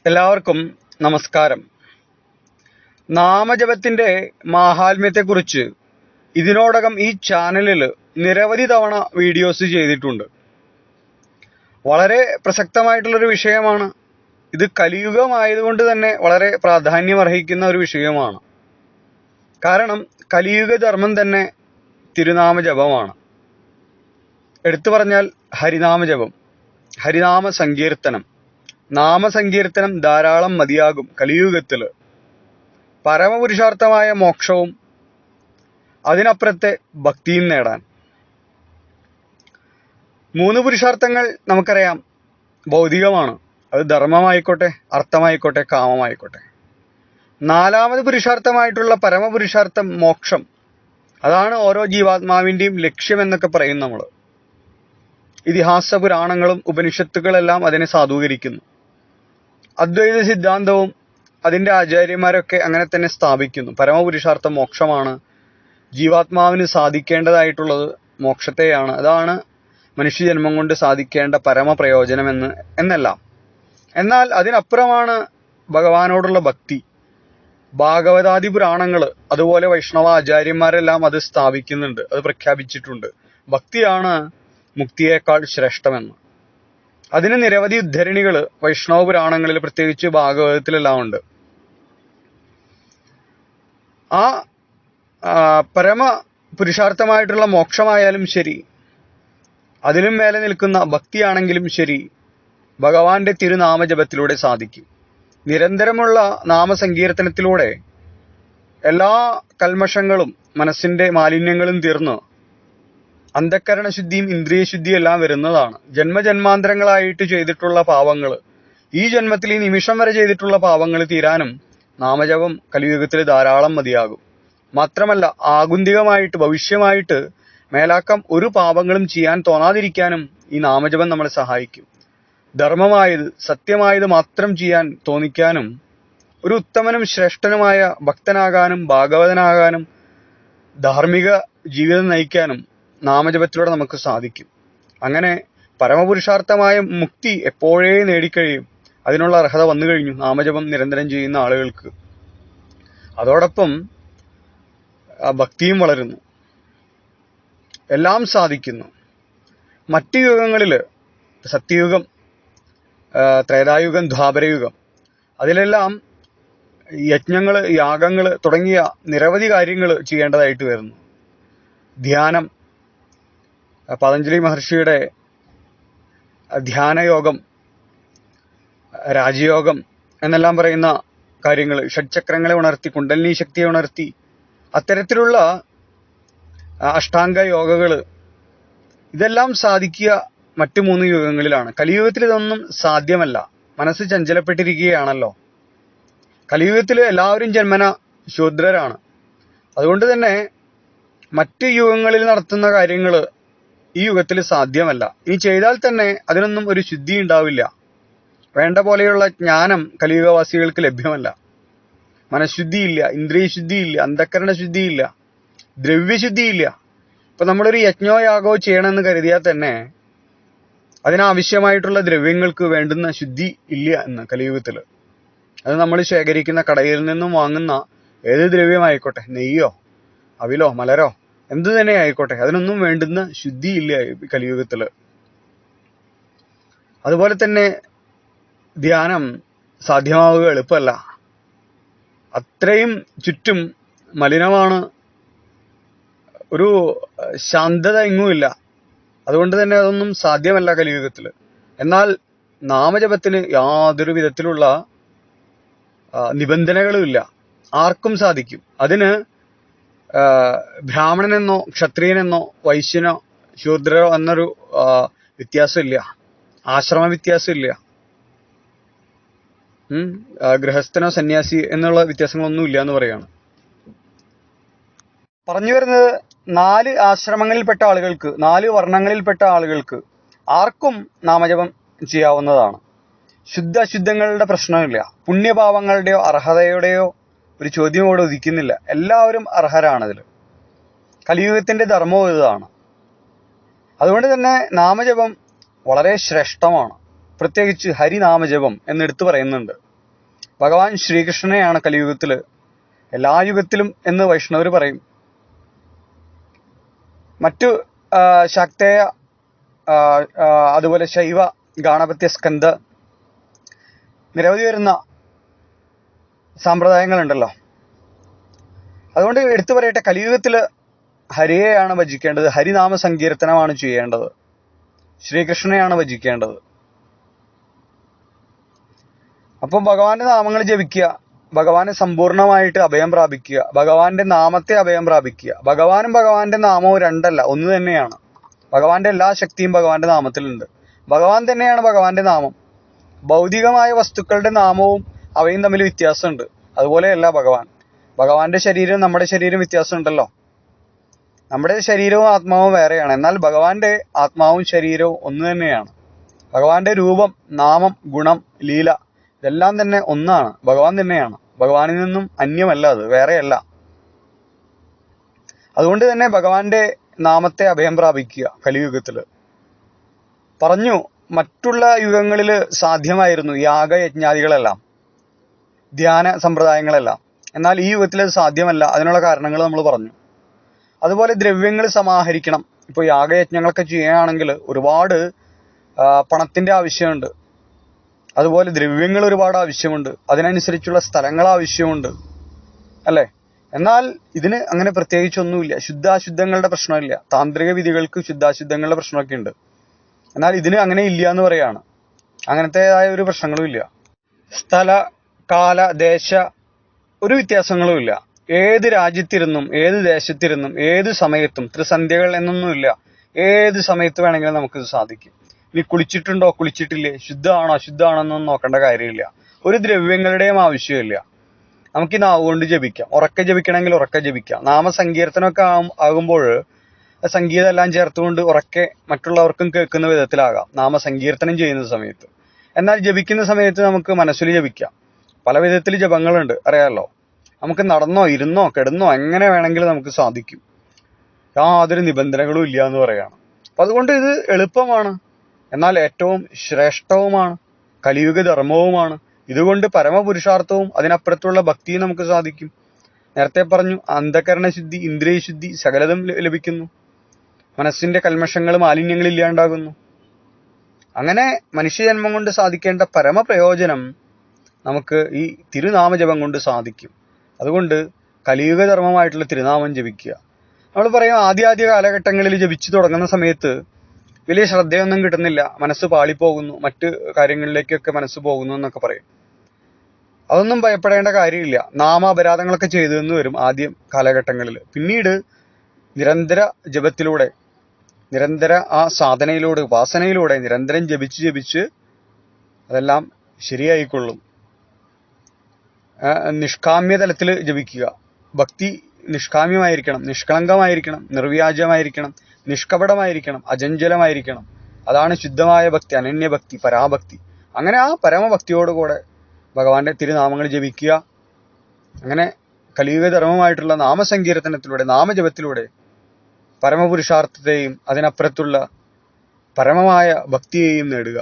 എല്ലാവർക്കും നമസ്കാരം. നാമജപത്തിന്റെ മാഹാത്മ്യത്തെക്കുറിച്ച് ഇതിനോടകം ഈ ചാനലിൽ നിരവധി തവണ വീഡിയോസ് ചെയ്തിട്ടുണ്ട്. വളരെ പ്രസക്തമായിട്ടുള്ളൊരു വിഷയമാണ്. ഇത് കലിയുഗമായതുകൊണ്ട് തന്നെ വളരെ പ്രാധാന്യമർഹിക്കുന്ന ഒരു വിഷയമാണ്. കാരണം കലിയുഗ ധർമ്മം തന്നെ തിരുനാമജപമാണ്. എടുത്തു പറഞ്ഞാൽ ഹരിനാമജപം, ഹരിനാമ സങ്കീർത്തനം. നാമസങ്കീർത്തനം ധാരാളം മതിയാകും കലിയുഗത്തിൽ പരമപുരുഷാർത്ഥമായ മോക്ഷവും അതിനപ്പുറത്തെ ഭക്തിയും നേടാൻ. 3 പുരുഷാർത്ഥങ്ങൾ നമുക്കറിയാം, ഭൗതികമാണ്. അത് ധർമ്മമായിക്കോട്ടെ, അർത്ഥമായിക്കോട്ടെ, കാമമായിക്കോട്ടെ. 4ാമത് പുരുഷാർത്ഥമായിട്ടുള്ള പരമപുരുഷാർത്ഥം മോക്ഷം. അതാണ് ഓരോ ജീവാത്മാവിൻ്റെയും ലക്ഷ്യമെന്നൊക്കെ പറയും നമ്മൾ. ഇതിഹാസ പുരാണങ്ങളും ഉപനിഷത്തുകളെല്ലാം അതിനെ സാധൂകരിക്കുന്നു. അദ്വൈത സിദ്ധാന്തവും അതിൻ്റെ ആചാര്യന്മാരൊക്കെ അങ്ങനെ തന്നെ സ്ഥാപിക്കുന്നു. പരമപുരുഷാർത്ഥം മോക്ഷമാണ്, ജീവാത്മാവിന് സാധിക്കേണ്ടതായിട്ടുള്ളത് മോക്ഷത്തെയാണ്, അതാണ് മനുഷ്യജന്മം കൊണ്ട് സാധിക്കേണ്ട പരമപ്രയോജനമെന്ന് എന്നെല്ലാം. എന്നാൽ അതിനപ്പുറമാണ് ഭഗവാനോടുള്ള ഭക്തി. ഭാഗവതാദി പുരാണങ്ങൾ അതുപോലെ വൈഷ്ണവ ആചാര്യന്മാരെല്ലാം അത് സ്ഥാപിക്കുന്നുണ്ട്, അത് പ്രഖ്യാപിച്ചിട്ടുണ്ട്. ഭക്തിയാണ് മുക്തിയേക്കാൾ ശ്രേഷ്ഠമെന്ന്. അതിന് നിരവധി ഉദ്ധരണികൾ വൈഷ്ണവ പുരാണങ്ങളിൽ, പ്രത്യേകിച്ച് ഭാഗവതത്തിലെല്ലാം ഉണ്ട്. ആ പരമ പുരുഷാർത്ഥമായിട്ടുള്ള മോക്ഷമായാലും ശരി, അതിലും മേലെ നിൽക്കുന്ന ഭക്തിയാണെങ്കിലും ശരി, ഭഗവാന്റെ തിരുനാമജപത്തിലൂടെ സാധിക്കും. നിരന്തരമുള്ള നാമസങ്കീർത്തനത്തിലൂടെ എല്ലാ കൽമഷങ്ങളും മനസ്സിന്റെ മാലിന്യങ്ങളും തീർന്ന് അന്ധക്കരണശുദ്ധിയും ഇന്ദ്രിയശുദ്ധിയും എല്ലാം വരുന്നതാണ്. ജന്മജന്മാന്തരങ്ങളായിട്ട് ചെയ്തിട്ടുള്ള പാവങ്ങൾ, ഈ ജന്മത്തിൽ ഈ നിമിഷം വരെ ചെയ്തിട്ടുള്ള പാവങ്ങൾ തീരാനും നാമജപം കലിയുഗത്തിൽ ധാരാളം മതിയാകും. മാത്രമല്ല ആകുന്തികമായിട്ട് ഭവിഷ്യമായിട്ട് മേലാക്കം ഒരു പാപങ്ങളും ചെയ്യാൻ തോന്നാതിരിക്കാനും ഈ നാമജപം നമ്മളെ സഹായിക്കും. ധർമ്മമായത് സത്യമായത് മാത്രം ചെയ്യാൻ തോന്നിക്കാനും ഒരു ഉത്തമനും ശ്രേഷ്ഠനുമായ ഭക്തനാകാനും ഭാഗവതനാകാനും ധാർമ്മിക ജീവിതം നയിക്കാനും നാമജപത്തിലൂടെ നമുക്ക് സാധിക്കും. അങ്ങനെ പരമപുരുഷാർത്ഥമായ മുക്തി എപ്പോഴേ നേടിക്കഴിയും. അതിനുള്ള അർഹത വന്നു കഴിഞ്ഞു നാമജപം നിരന്തരം ചെയ്യുന്ന ആളുകൾക്ക്. അതോടൊപ്പം ഭക്തിയും വളരുന്നു, എല്ലാം സാധിക്കുന്നു. മറ്റു യുഗങ്ങളിൽ, സത്യയുഗം, ത്രേതായുഗം, ദ്വാപരയുഗം, അതിലെല്ലാം യജ്ഞങ്ങൾ, യാഗങ്ങൾ തുടങ്ങിയ നിരവധി കാര്യങ്ങൾ ചെയ്യേണ്ടതായിട്ട് വരുന്നു. ധ്യാനം, പതഞ്ജലി മഹർഷിയുടെ ധ്യാനയോഗം, രാജയോഗം എന്നെല്ലാം പറയുന്ന കാര്യങ്ങൾ, ഷഡ്ചക്രങ്ങളെ ഉണർത്തി, കുണ്ടലിനി ശക്തിയെ ഉണർത്തി, അത്തരത്തിലുള്ള അഷ്ടാംഗ യോഗകൾ, ഇതെല്ലാം സാധിക്കുക മറ്റു 3 യുഗങ്ങളിലാണ്. കലിയുഗത്തിൽ ഇതൊന്നും സാധ്യമല്ല. മനസ്സ് ചഞ്ചലപ്പെട്ടിരിക്കുകയാണല്ലോ. കലിയുഗത്തിൽ എല്ലാവരും ജന്മന ശൂദ്രരാണ്. അതുകൊണ്ട് തന്നെ മറ്റ് യുഗങ്ങളിൽ നടത്തുന്ന കാര്യങ്ങൾ ഈ യുഗത്തിൽ സാധ്യമല്ല. ഇനി ചെയ്താൽ തന്നെ അതിനൊന്നും ഒരു ശുദ്ധി ഉണ്ടാവില്ല. വേണ്ട പോലെയുള്ള ജ്ഞാനം കലിയുഗവാസികൾക്ക് ലഭ്യമല്ല. മനഃശുദ്ധിയില്ല, ഇന്ദ്രിയശുദ്ധിയില്ല, അന്ധക്കരണ ശുദ്ധിയില്ല, ദ്രവ്യശുദ്ധിയില്ല. ഇപ്പൊ നമ്മളൊരു യജ്ഞോ യാഗോ ചെയ്യണമെന്ന് കരുതിയാൽ തന്നെ അതിനാവശ്യമായിട്ടുള്ള ദ്രവ്യങ്ങൾക്ക് വേണ്ടുന്ന ശുദ്ധി ഇല്ല എന്ന് കലിയുഗത്തിൽ. അത് നമ്മൾ ശേഖരിക്കുന്ന കടയിൽ നിന്നും വാങ്ങുന്ന ഏത് ദ്രവ്യമായിക്കോട്ടെ, നെയ്യോ അവിലോ മലരോ എന്തു തന്നെ ആയിക്കോട്ടെ, അതിനൊന്നും വേണ്ടുന്ന ശുദ്ധി ഇല്ല കലിയുഗത്തിൽ. അതുപോലെ തന്നെ ധ്യാനം സാധ്യമാവുക എളുപ്പമല്ല. അത്രയും ചുറ്റും മലിനമാണ്, ഒരു ശാന്തത എങ്ങുമില്ല. അതുകൊണ്ട് തന്നെ അതൊന്നും സാധ്യമല്ല കലിയുഗത്തിൽ. എന്നാൽ നാമജപത്തിന് യാതൊരു വിധത്തിലുള്ള നിബന്ധനകളും ഇല്ല, ആർക്കും സാധിക്കും. അതിന് ബ്രാഹ്മണനെന്നോ ക്ഷത്രിയനെന്നോ വൈശ്യനോ ശൂദ്രരോ എന്നൊരു വ്യത്യാസമില്ല, ആശ്രമ വ്യത്യാസമില്ല, ഗൃഹസ്ഥനോ സന്യാസി എന്നുള്ള വ്യത്യാസങ്ങളൊന്നും ഇല്ല എന്ന് പറയാണ്. പറഞ്ഞു വരുന്നത് 4 ആശ്രമങ്ങളിൽപ്പെട്ട ആളുകൾക്ക്, 4 വർണ്ണങ്ങളിൽപ്പെട്ട ആളുകൾക്ക് ആർക്കും നാമജപം ചെയ്യാവുന്നതാണ്. ശുദ്ധ അശുദ്ധങ്ങളുടെ പ്രശ്നമില്ല. പുണ്യപാവങ്ങളുടെയോ അർഹതയുടെയോ ഒരു ചോദ്യം ഇവിടെ ഉദിക്കുന്നില്ല. എല്ലാവരും അർഹരാണതിൽ. കലിയുഗത്തിന്റെ ധർമ്മവും ഇതാണ്. അതുകൊണ്ട് തന്നെ നാമജപം വളരെ ശ്രേഷ്ഠമാണ്. പ്രത്യേകിച്ച് ഹരിനാമജപം എന്നെടുത്ത് പറയുന്നുണ്ട്. ഭഗവാൻ ശ്രീകൃഷ്ണനെയാണ് കലിയുഗത്തില്, എല്ലാ യുഗത്തിലും എന്ന് വൈഷ്ണവർ പറയും. മറ്റു ശാക്തേയ അതുപോലെ ശൈവ ഗാണപത്യ സ്കന്ധ നിരവധി വരുന്ന സമ്പ്രദായങ്ങളുണ്ടല്ലോ. അതുകൊണ്ട് എടുത്തു പറയട്ടെ, കലിയുഗത്തില് ഹരിയെയാണ് ഭജിക്കേണ്ടത്, ഹരിനാമ സങ്കീർത്തനമാണ് ചെയ്യേണ്ടത്, ശ്രീകൃഷ്ണനെയാണ് ഭജിക്കേണ്ടത്. അപ്പോൾ ഭഗവാന്റെ നാമങ്ങൾ ജപിക്കുക, ഭഗവാനെ സമ്പൂർണമായിട്ട് അഭയം പ്രാപിക്കുക, ഭഗവാന്റെ നാമത്തെ അഭയം പ്രാപിക്കുക. ഭഗവാനും ഭഗവാന്റെ നാമവും രണ്ടല്ല, ഒന്ന് തന്നെയാണ്. ഭഗവാന്റെ എല്ലാ ശക്തിയും ഭഗവാന്റെ നാമത്തിലുണ്ട്. ഭഗവാൻ തന്നെയാണ് ഭഗവാന്റെ നാമം. ഭൗതികമായ വസ്തുക്കളുടെ നാമവും അവയും തമ്മിൽ വ്യത്യാസമുണ്ട്. അതുപോലെയല്ല ഭഗവാന്റെ ശരീരം നമ്മുടെ ശരീരം വ്യത്യാസമുണ്ടല്ലോ. നമ്മുടെ ശരീരവും ആത്മാവും വേറെയാണ്, എന്നാൽ ഭഗവാന്റെ ആത്മാവും ശരീരവും ഒന്ന് തന്നെയാണ്. ഭഗവാന്റെ രൂപം, നാമം, ഗുണം, ലീല ഇതെല്ലാം തന്നെ ഒന്നാണ്, ഭഗവാൻ തന്നെയാണ്. ഭഗവാനിൽ നിന്നും അന്യമല്ല, അത് വേറെയല്ല. അതുകൊണ്ട് തന്നെ ഭഗവാന്റെ നാമത്തെ അഭയം പ്രാപിക്കുക കലിയുഗത്തില്. പറഞ്ഞു, മറ്റുള്ള യുഗങ്ങളിൽ സാധ്യമായിരുന്നു യാഗയജ്ഞാദികളെല്ലാം, ധ്യാന സമ്പ്രദായങ്ങളെല്ലാം. എന്നാൽ ഈ യുഗത്തിൽ അത് സാധ്യമല്ല. അതിനുള്ള കാരണങ്ങൾ നമ്മൾ പറഞ്ഞു. അതുപോലെ ദ്രവ്യങ്ങൾ സമാഹരിക്കണം. ഇപ്പോൾ യാഗയജ്ഞങ്ങളൊക്കെ ചെയ്യുകയാണെങ്കിൽ ഒരുപാട് പണത്തിന്റെ ആവശ്യമുണ്ട്. അതുപോലെ ദ്രവ്യങ്ങൾ ഒരുപാട് ആവശ്യമുണ്ട്. അതിനനുസരിച്ചുള്ള സ്ഥലങ്ങൾ ആവശ്യമുണ്ട്, അല്ലേ? എന്നാൽ ഇതിന് അങ്ങനെ പ്രത്യേകിച്ചൊന്നുമില്ല. ശുദ്ധാശുദ്ധങ്ങളുടെ പ്രശ്നമില്ല. താന്ത്രിക വിധികൾക്ക് ശുദ്ധാശുദ്ധങ്ങളുടെ പ്രശ്നമൊക്കെ ഉണ്ട്. എന്നാൽ ഇതിന് അങ്ങനെ ഇല്ല എന്ന് പറയാണ്. അങ്ങനത്തേതായ ഒരു പ്രശ്നങ്ങളും ഇല്ല. സ്ഥല, കാല, ദേശ ഒരു വ്യത്യാസങ്ങളും ഇല്ല. ഏത് രാജ്യത്തിരുന്നും ഏത് ദേശത്തിരുന്നും ഏത് സമയത്തും ത്രിസന്ധ്യകൾ എന്നൊന്നുമില്ല. ഏത് സമയത്ത് വേണമെങ്കിലും നമുക്കിത് സാധിക്കും. ഇനി കുളിച്ചിട്ടുണ്ടോ കുളിച്ചിട്ടില്ലേ, ശുദ്ധമാണോ അശുദ്ധമാണോ എന്നൊന്നും നോക്കേണ്ട കാര്യമില്ല. ഒരു ദ്രവ്യങ്ങളുടെയും ആവശ്യമില്ല. നമുക്ക് ഈ നാവ് കൊണ്ട് ജപിക്കാം. ഉറക്കെ ജപിക്കണമെങ്കിൽ ഉറക്കെ ജപിക്കാം. നാമസങ്കീർത്തനമൊക്കെ ആകുമ്പോൾ സംഗീതം എല്ലാം ചേർത്തുകൊണ്ട് ഉറക്കെ മറ്റുള്ളവർക്കും കേൾക്കുന്ന വിധത്തിലാകാം നാമസങ്കീർത്തനം ചെയ്യുന്ന സമയത്ത്. എന്നാൽ ജപിക്കുന്ന സമയത്ത് നമുക്ക് മനസ്സിൽ ജപിക്കാം. പല വിധത്തിൽ ജപങ്ങളുണ്ട്, അറിയാമല്ലോ. നമുക്ക് നടന്നോ ഇരുന്നോ കിടന്നോ എങ്ങനെ വേണമെങ്കിലും നമുക്ക് സാധിക്കും. യാതൊരു നിബന്ധനകളും ഇല്ല എന്ന് പറയാണ്. അപ്പൊ അതുകൊണ്ട് ഇത് എളുപ്പമാണ്, എന്നാൽ ഏറ്റവും ശ്രേഷ്ഠവുമാണ്, കലിയുഗ ധർമ്മവുമാണ്. ഇതുകൊണ്ട് പരമപുരുഷാർത്ഥവും അതിനപ്പുറത്തുള്ള ഭക്തിയും നമുക്ക് സാധിക്കും. നേരത്തെ പറഞ്ഞു, അന്ധകരണശുദ്ധി, ഇന്ദ്രിയശുദ്ധി സകലതും ലഭിക്കുന്നു. മനസ്സിന്റെ കൽമഷങ്ങൾ, മാലിന്യങ്ങൾ ഇല്ലാണ്ടാകുന്നു. അങ്ങനെ മനുഷ്യജന്മം കൊണ്ട് സാധിക്കേണ്ട പരമപ്രയോജനം നമുക്ക് ഈ തിരുനാമജപം കൊണ്ട് സാധിക്കും. അതുകൊണ്ട് കലിയുഗ ധർമ്മമായിട്ടുള്ള തിരുനാമം ജപിക്കുക. നമ്മൾ പറയും, ആദ്യ കാലഘട്ടങ്ങളിൽ ജപിച്ചു തുടങ്ങുന്ന സമയത്ത് വലിയ ശ്രദ്ധയൊന്നും കിട്ടുന്നില്ല, മനസ്സ് പാളിപ്പോകുന്നു, മറ്റ് കാര്യങ്ങളിലേക്കൊക്കെ മനസ്സ് പോകുന്നു എന്നൊക്കെ പറയും. അതൊന്നും ഭയപ്പെടേണ്ട കാര്യമില്ല. നാമാപരാധങ്ങളൊക്കെ ചെയ്തു വരും ആദ്യം കാലഘട്ടങ്ങളിൽ. പിന്നീട് നിരന്തര ജപത്തിലൂടെ, നിരന്തര ആ സാധനയിലൂടെ, ഉപാസനയിലൂടെ നിരന്തരം ജപിച്ച് അതെല്ലാം ശരിയായിക്കൊള്ളും. നിഷ്കാമ്യ തലത്തിൽ ജപിക്കുക. ഭക്തി നിഷ്കാമ്യമായിരിക്കണം, നിഷ്കളങ്കമായിരിക്കണം, നിർവ്യാജമായിരിക്കണം, നിഷ്കപടമായിരിക്കണം, അചഞ്ചലമായിരിക്കണം. അതാണ് ശുദ്ധമായ ഭക്തി, അനന്യഭക്തി, പരാഭക്തി. അങ്ങനെ ആ പരമഭക്തിയോടുകൂടെ ഭഗവാന്റെ തിരുനാമങ്ങൾ ജപിക്കുക. അങ്ങനെ കലിയുഗ ധർമ്മമായിട്ടുള്ള നാമസങ്കീർത്തനത്തിലൂടെ, നാമജപത്തിലൂടെ പരമപുരുഷാർത്ഥത്തെയും അതിനപ്പുറത്തുള്ള പരമമായ ഭക്തിയെയും നേടുക.